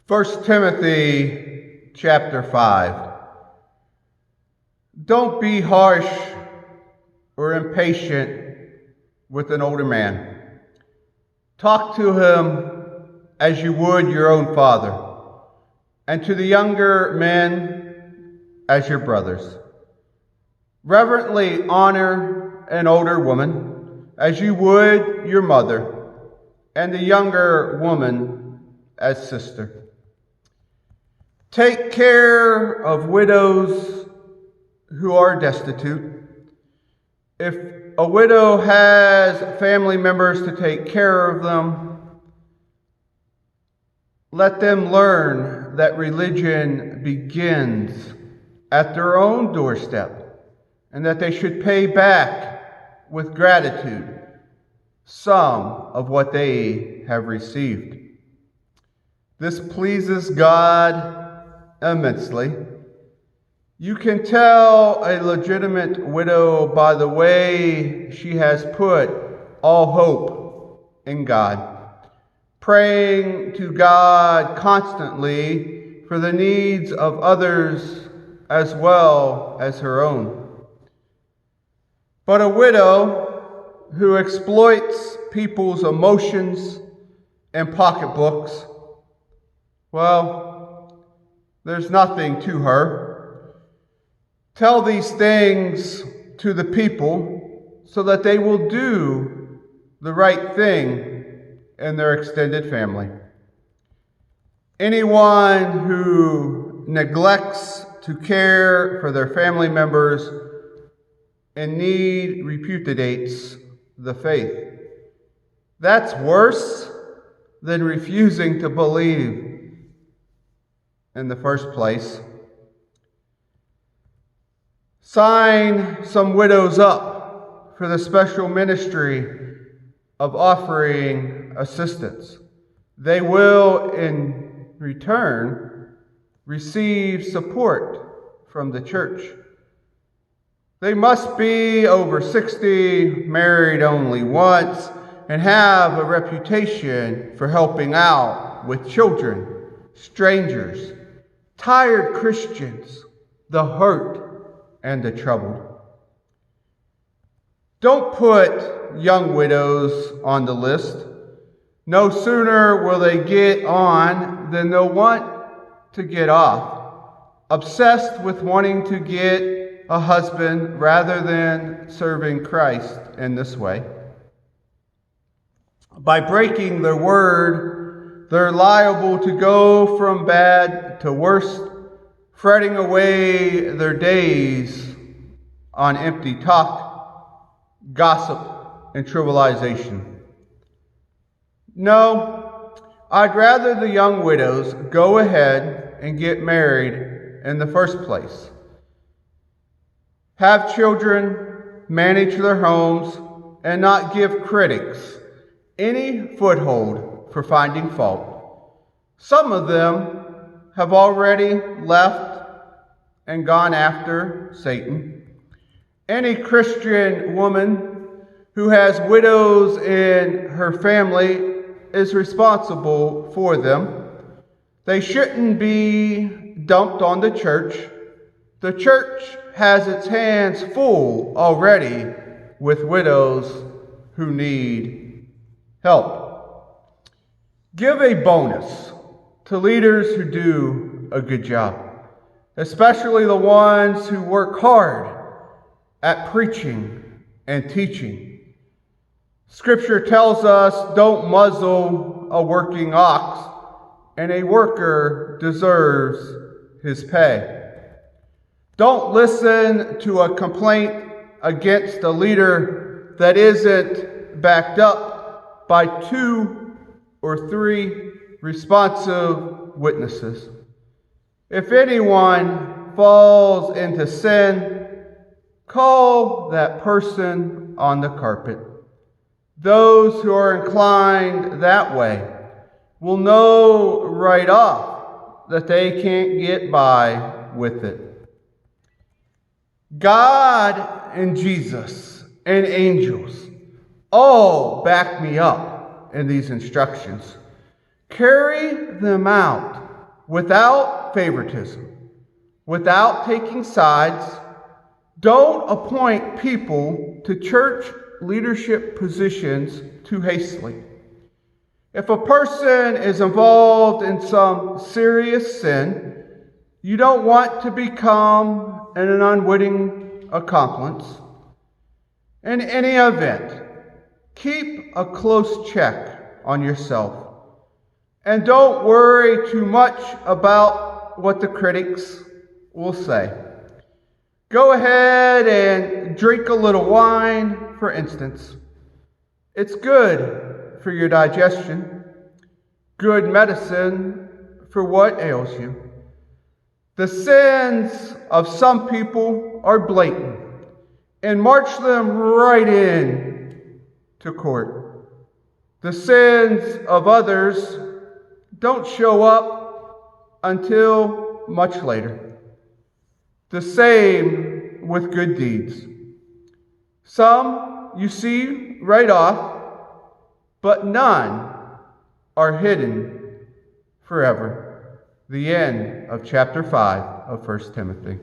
1 Timothy chapter 5. Don't be harsh or impatient with an older man. Talk to him as you would your own father, and to the younger men as your brothers. Reverently honor an older woman as you would your mother, and the younger woman as sister. Take care of widows who are destitute. If a widow has family members to take care of them, let them learn that religion begins at their own doorstep, and that they should pay back with gratitude some of what they have received. This pleases God immensely. You can tell a legitimate widow by the way she has put all hope in God, praying to God constantly for the needs of others as well as her own. But a widow who exploits people's emotions and pocketbooks, well, there's nothing to her. Tell these things to the people so that they will do the right thing in their extended family. Anyone who neglects to care for their family members in need repudiates the faith. That's worse than refusing to believe in the first place. Sign some widows up for the special ministry of offering assistance. They will, in return, receive support from the church. They must be over 60, married only once, and have a reputation for helping out with children, strangers, tired Christians, the hurt and the troubled. Don't put young widows on the list. No sooner will they get on than they'll want to get off, obsessed with wanting to get a husband rather than serving Christ in this way. By breaking their word, they're liable to go from bad to worse, fretting away their days on empty talk, gossip, and trivialization. No, I'd rather the young widows go ahead and get married in the first place, have children, manage their homes, and not give critics any foothold for finding fault. Some of them have already left and gone after Satan. Any Christian woman who has widows in her family is responsible for them. They shouldn't be dumped on the church. The church has its hands full already with widows who need help. Give a bonus to leaders who do a good job, especially the ones who work hard at preaching and teaching. Scripture tells us, don't muzzle a working ox, and a worker deserves his pay. Don't listen to a complaint against a leader that isn't backed up by 2 or 3 responsive witnesses. If anyone falls into sin, call that person on the carpet. Those who are inclined that way will know right off that they can't get by with it. God and Jesus and angels all back me up in these instructions. Carry them out without favoritism, without taking sides. Don't appoint people to church leadership positions too hastily. If a person is involved in some serious sin, you don't want to become an unwitting accomplice. In any event, keep a close check on yourself. And don't worry too much about what the critics will say. Go ahead and drink a little wine, for instance. It's good for your digestion, good medicine for what ails you. The sins of some people are blatant, and march them right in to court. The sins of others don't show up until much later. The same with good deeds. Some you see right off, but none are hidden forever. The end of chapter 5 of 1 Timothy.